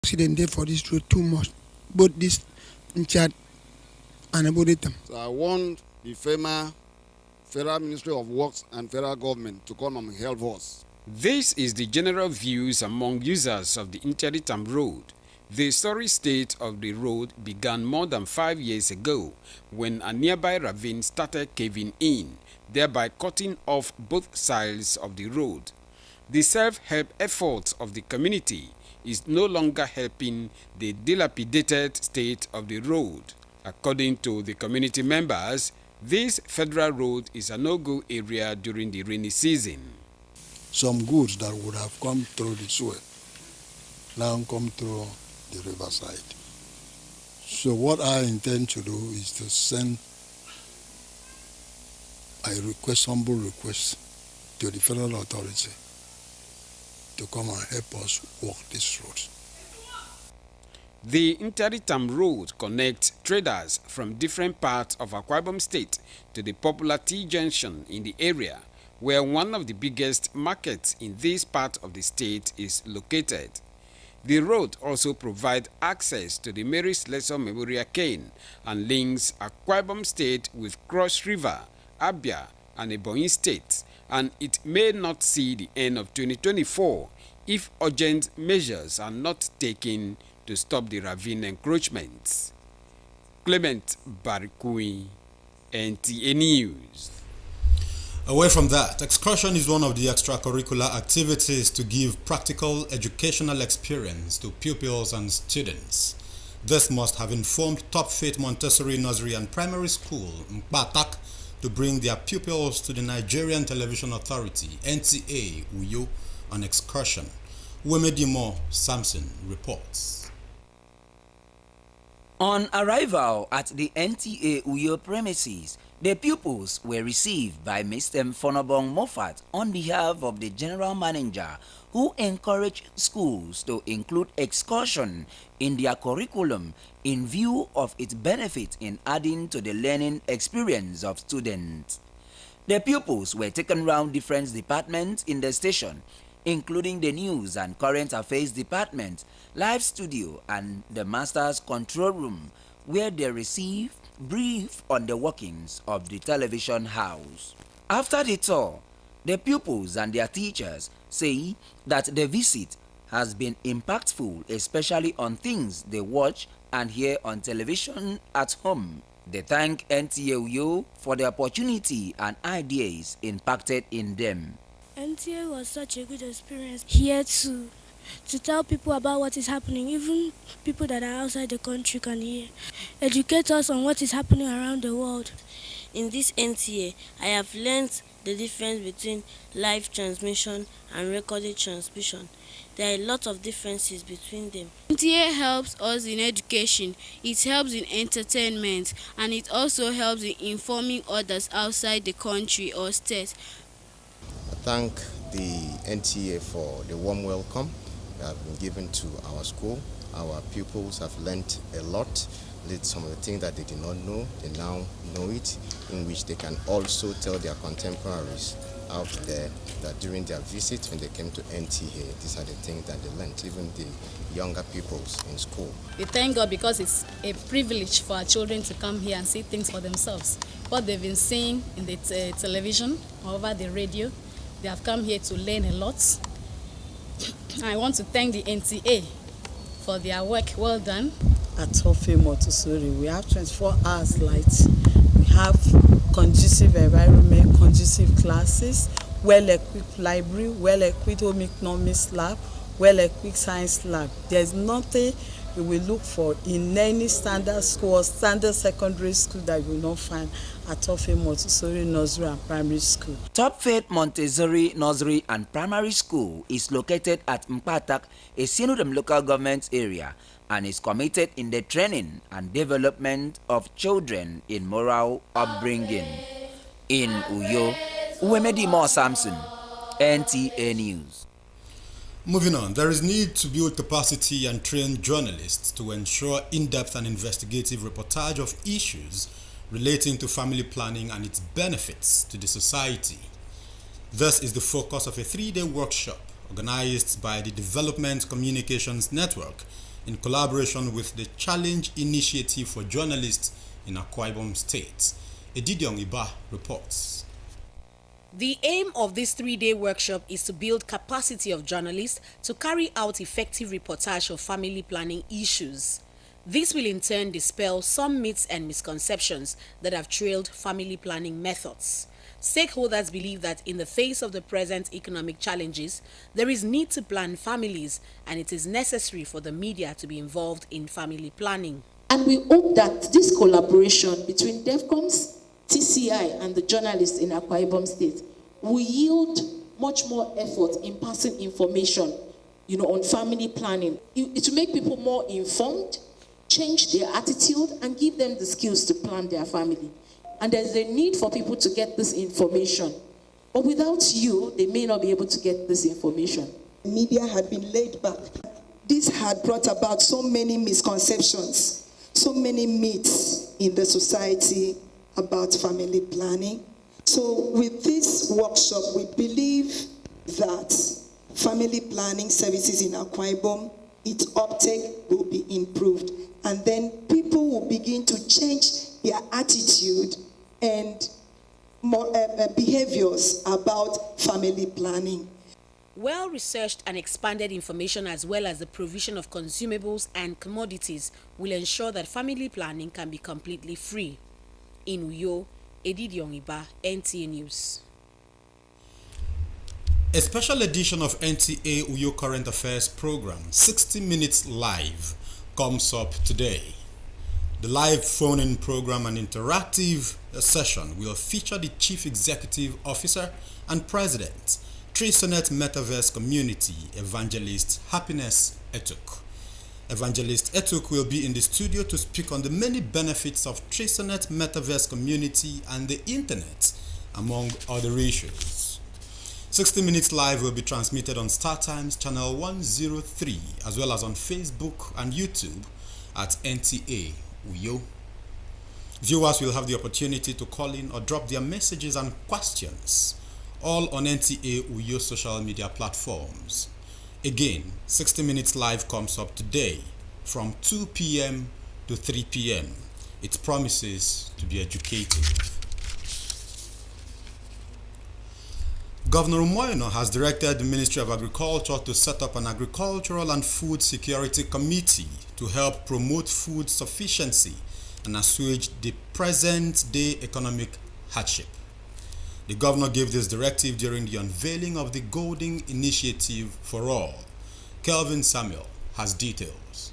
accident there for this road too much. Both this Chad and Aboditam. So I want the Federal Ministry of Works and Federal Government to come and help us. This is the general views among users of the Interitam Road. The sorry state of the road began more than 5 years ago when a nearby ravine started caving in, thereby cutting off both sides of the road. The self-help efforts of the community is no longer helping the dilapidated state of the road. According to the community members, this federal road is a no-go area during the rainy season. Some goods that would have come through this way now come through the riverside. So what I intend to do is to send a humble request to the federal authority to come and help us walk this road. The Interitam Road connects traders from different parts of Akwa Ibom State to the popular T-junction in the area, where one of the biggest markets in this part of the state is located. The road also provides access to the Mary Slessor Memorial Cane and links Akwa Ibom State with Cross River, Abia, and Ebonyi State, and it may not see the end of 2024 if urgent measures are not taken to stop the ravine encroachments. Clement Barikui, NTA News. Away from that, excursion is one of the extracurricular activities to give practical educational experience to pupils and students. This must have informed Top Faith Montessori Nursery and Primary School, Mpatak, to bring their pupils to the Nigerian Television Authority, NTA, Uyo, on excursion. Wemedimo Samson reports. On arrival at the NTA Uyo premises, the pupils were received by Mr. Mfonobong Moffat on behalf of the General Manager, who encouraged schools to include excursion in their curriculum in view of its benefit in adding to the learning experience of students. The pupils were taken around different departments in the station, including the News and Current Affairs Department, Live Studio, and the Master's Control Room, where they received brief on the workings of the television house. After the tour, the pupils and their teachers say that the visit has been impactful, especially on things they watch and hear on television at home. They thank NTA Uyo for the opportunity and ideas impacted in them. NTA was such a good experience here to tell people about what is happening. Even people that are outside the country can hear. Educate us on what is happening around the world. In this NTA, I have learned the difference between live transmission and recorded transmission. There are a lot of differences between them. NTA helps us in education, it helps in entertainment, and it also helps in informing others outside the country or state. I thank the NTA for the warm welcome that have been given to our school. Our pupils have learned a lot. Some of the things that they did not know, they now know it, in which they can also tell their contemporaries out there that during their visit when they came to NTA, these are the things that they learned, even the younger pupils in school. We thank God because it's a privilege for our children to come here and see things for themselves. What they've been seeing in the television or over the radio, they have come here to learn a lot. I want to thank the NTA for their work well done. At Top Faith Montessori, we have 24 hours light. We have conducive environment, conducive classes, well-equipped library, well-equipped home economics lab, well-equipped science lab. There's nothing we will look for in any standard school or standard secondary school that you will not find at Top Faith Montessori Nursery and Primary School. Top Faith Montessori Nursery and Primary School is located at Mpatak, a Sinodom local government area, and is committed in the training and development of children in moral upbringing. In Uyo, Uwemedimo Samson, NTA News. Moving on, there is need to build capacity and train journalists to ensure in-depth and investigative reportage of issues relating to family planning and its benefits to the society. This is the focus of a 3-day workshop organized by the Development Communications Network in collaboration with the Challenge Initiative for Journalists in Akwa Ibom State. Edidiong Iba reports. The aim of this 3-day workshop is to build capacity of journalists to carry out effective reportage of family planning issues. This will in turn dispel some myths and misconceptions that have trailed family planning methods. Stakeholders believe that in the face of the present economic challenges, there is need to plan families, and it is necessary for the media to be involved in family planning. And we hope that this collaboration between DEFCOMS, TCI, and the journalists in Akwa Ibom State will yield much more effort in passing information, on family planning. It will make people more informed, change their attitude, and give them the skills to plan their family. And there's a need for people to get this information. But without you, they may not be able to get this information. Media had been laid back. This had brought about so many misconceptions, so many myths in the society about family planning. So with this workshop, we believe that family planning services in Akwa Ibom, its uptake will be improved. And then people will begin to change their attitude and more, behaviors about family planning. Well-researched and expanded information, as well as the provision of consumables and commodities, will ensure that family planning can be completely free. In Uyo, Edidiong Iba, NTA News. A special edition of NTA Uyo Current Affairs program, 60 Minutes Live, comes up today. The live phone-in program and interactive session will feature the Chief Executive Officer and President, TriSonet Metaverse Community, Evangelist Happiness Etuk. Evangelist Etuk will be in the studio to speak on the many benefits of TriSonet Metaverse Community and the Internet, among other issues. 60 Minutes Live will be transmitted on StarTimes Channel 103, as well as on Facebook and YouTube at NTA Uyo. Viewers will have the opportunity to call in or drop their messages and questions, all on NTA Uyo social media platforms. Again, 60 Minutes Live comes up today from 2 p.m. to 3 p.m. It promises to be educative. Governor Umoino has directed the Ministry of Agriculture to set up an Agricultural and Food Security Committee to help promote food sufficiency and assuage the present-day economic hardship. The governor gave this directive during the unveiling of the Golden Initiative for All. Kelvin Samuel has details.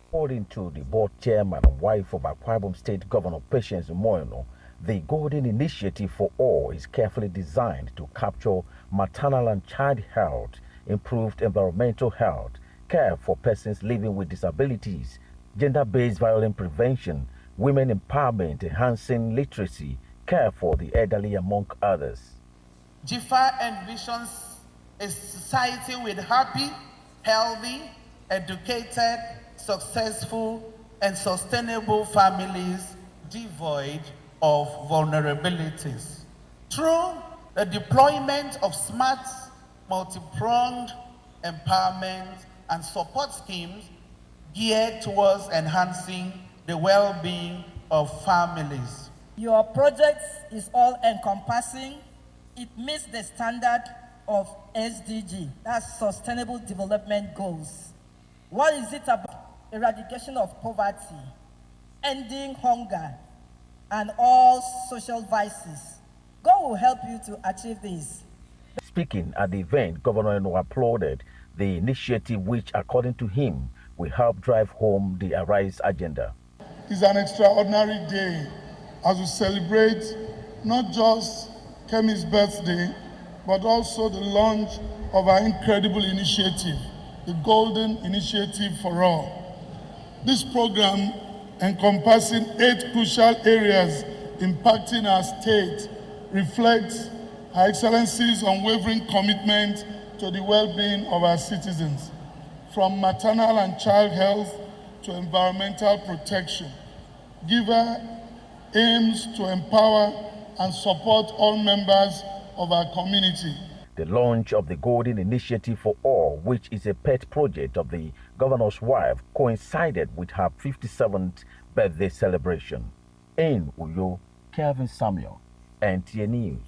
According to the board chairman and wife of Akwa Ibom State Governor Patience Umoino, the Golden Initiative for All is carefully designed to capture maternal and child health, improved environmental health, care for persons living with disabilities, gender-based violence prevention, women empowerment, enhancing literacy, care for the elderly, among others. GIFA envisions a society with happy, healthy, educated, successful, and sustainable families devoid of vulnerabilities. Through the deployment of smart, multi-pronged empowerment and support schemes geared towards enhancing the well-being of families. Your project is all-encompassing. It meets the standard of SDG, that's Sustainable Development Goals. What is it about? Eradication of poverty, ending hunger, and all social vices. God will help you to achieve this. Speaking at the event, Governor Eno applauded the initiative which, according to him, will help drive home the Arise agenda. It's an extraordinary day as we celebrate not just Kemi's birthday, but also the launch of our incredible initiative, the Golden Initiative for All. This program, encompassing 8 crucial areas impacting our state, reflects Her Excellency's unwavering commitment to the well-being of our citizens, from maternal and child health to environmental protection. GIVA aims to empower and support all members of our community. The launch of the Golden Initiative for All, which is a pet project of the governor's wife, coincided with her 57th birthday celebration. In Uyo, Kevin Samuel, NTA News.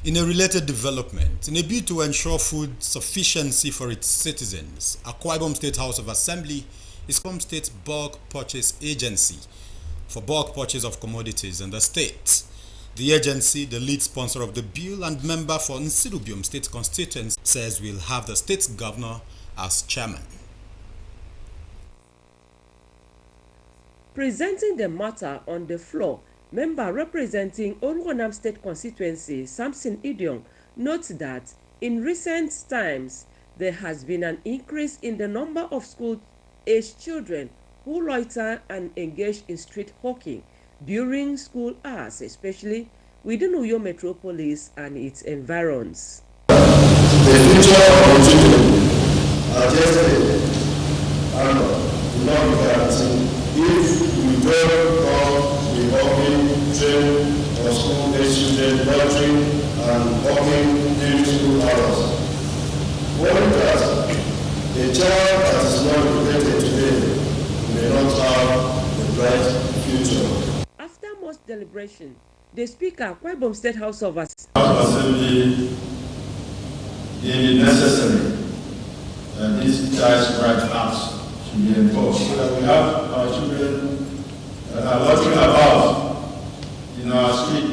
In a related development, in a bid to ensure food sufficiency for its citizens, Akwa Ibom State House of Assembly is Akwa Ibom State Bulk Purchase Agency for bulk purchase of commodities in the state. The agency, the lead sponsor of the bill and member for Nsirubium State Constituency, says we'll have the state's governor as chairman. Presenting the matter on the floor, member representing Oluwanam State Constituency, Samson Idiong, notes that in recent times there has been an increase in the number of school-aged children who loiter and engage in street hawking during school hours, especially within Uyo Metropolis and its environs. The future of children are just and will not be guaranteed if we don't come with working, train or school-aged children loitering and walking during school hours. One that a child that is not educated today may not have a bright future. After much deliberation, the Speaker, Akwa Ibom State House of Assembly deemed it necessary that this child's right house should be enforced so that we have our children that are loitering about in our street,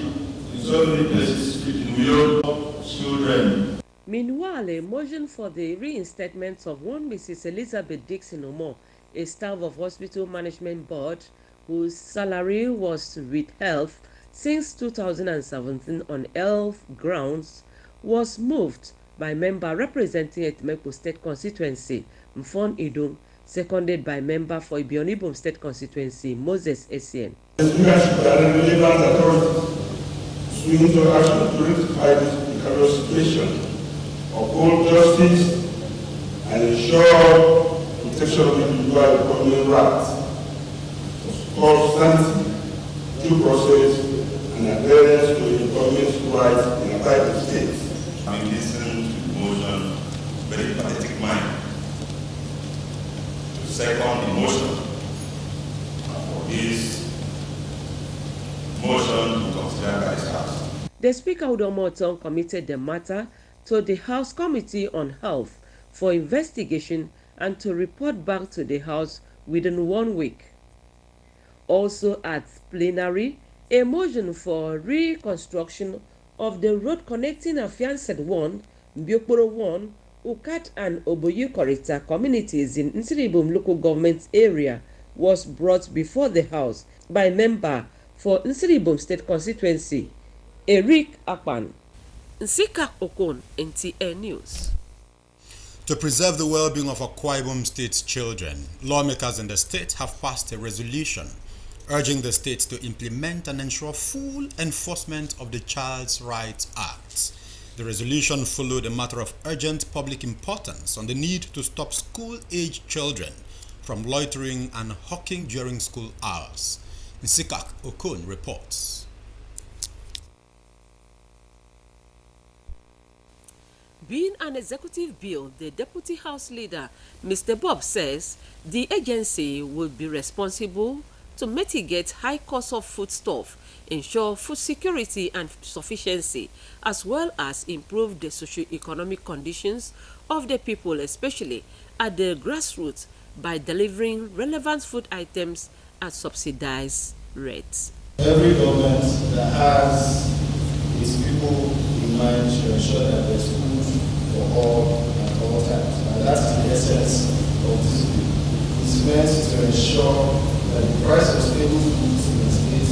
in so many places, in Uyo, children. Meanwhile, a motion for the reinstatement of one Mrs. Elizabeth Dixon Omo, a staff of Hospital Management Board, whose salary was withheld since 2017 on health grounds, was moved by member representing Etimekpo State Constituency, Mfon Idung, seconded by member for Ibionibom State Constituency, Moses Essien. The leadership and relevant authorities swing into action to rectify this precarious situation, uphold justice, and ensure protection of individual and communal rights, substantive, due process, and adherence to the government's rights in a private state. I listen to the motion, very pathetic mind. To second the motion, for this motion to consider by the House. The Speaker Udomoton committed the matter to the House Committee on Health for investigation and to report back to the House within 1 week. Also at plenary, a motion for reconstruction of the road connecting Afiansed 1, Biokporo 1, Ukat and Oboyu Korita communities in Nsiribum local government area was brought before the House by member for Nsiribum State Constituency, Eric Akpan. Nsika Okon, NTA News. To preserve the well-being of Akwa Ibom State's children, lawmakers in the state have passed a resolution urging the state to implement and ensure full enforcement of the Child's Rights Act. The resolution followed a matter of urgent public importance on the need to stop school-aged children from loitering and hawking during school hours. Nsikak Okon reports. Being an executive bill, the Deputy House Leader, Mr. Bob, says the agency will be responsible to mitigate high cost of foodstuff, ensure food security and sufficiency, as well as improve the socio-economic conditions of the people, especially at the grassroots, by delivering relevant food items at subsidized rates. Every government that has its people in mind should ensure that there's food for all at all times. And that's the essence of this bill. It's meant to ensure that the price of stable foods in the state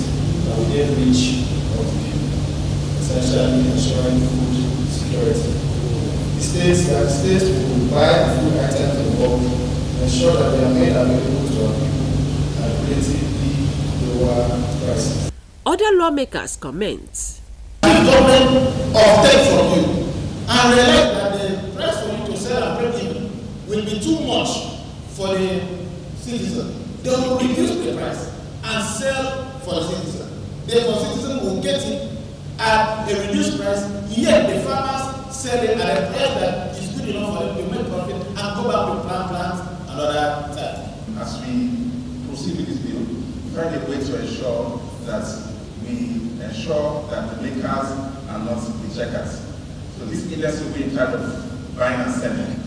are within reach of the people, essentially ensuring food security. The states will buy food items in bulk, ensure that they are made available to our people at relatively lower prices. Other lawmakers comment. The government obtain from you and realize that the price for you to sell and break even will be too much for the citizen. They will reduce the price and sell for the citizen. Therefore, citizen will get it at a reduced price, yet the farmers sell it at a price that is good enough for them to make profit and go back to plant plants and another time. As we proceed with this bill, we find a way to ensure that we ensure that the makers are not the checkers. So these agents will be in charge of buying and selling.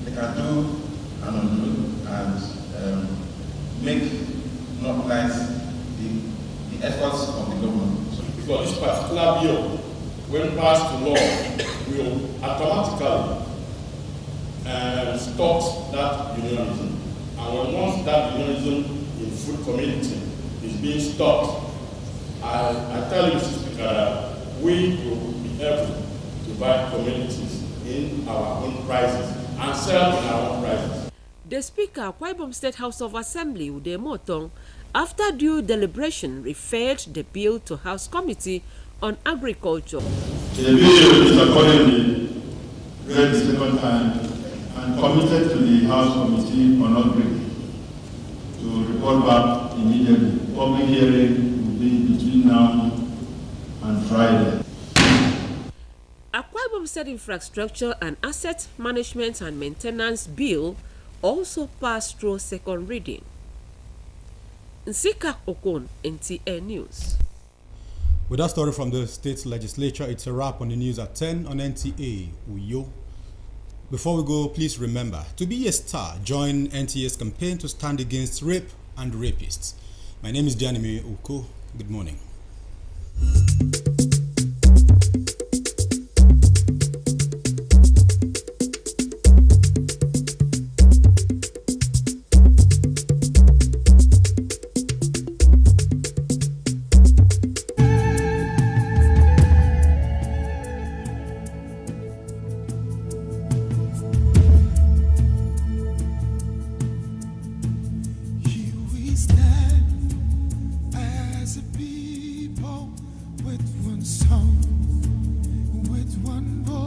They can do and undo and make normalize the efforts of the government. Because this particular bill, when passed to law, will automatically stop that unionism. And once that unionism in food community is being stopped, I tell you, Mr. Speaker, we will be able to buy commodities in our own prices and sell in our own prices. The Speaker, Akwa Ibom State House of Assembly, Ude Motong, after due deliberation, referred the bill to House Committee on Agriculture. The bill is accordingly read the second time and committed to the House Committee on Agriculture to report back immediately. Public hearing will be between now and Friday. Akwa Ibom State Infrastructure and Asset Management and Maintenance Bill also passed through second reading. Nsika Okon, NTA News. With that story from the state legislature, it's a wrap on the news at 10 on NTA Uyo. Before we go, please remember, to be a star, join NTA's campaign to stand against rape and rapists. My name is Janime Uko. Good morning. As a people with one song, with one voice.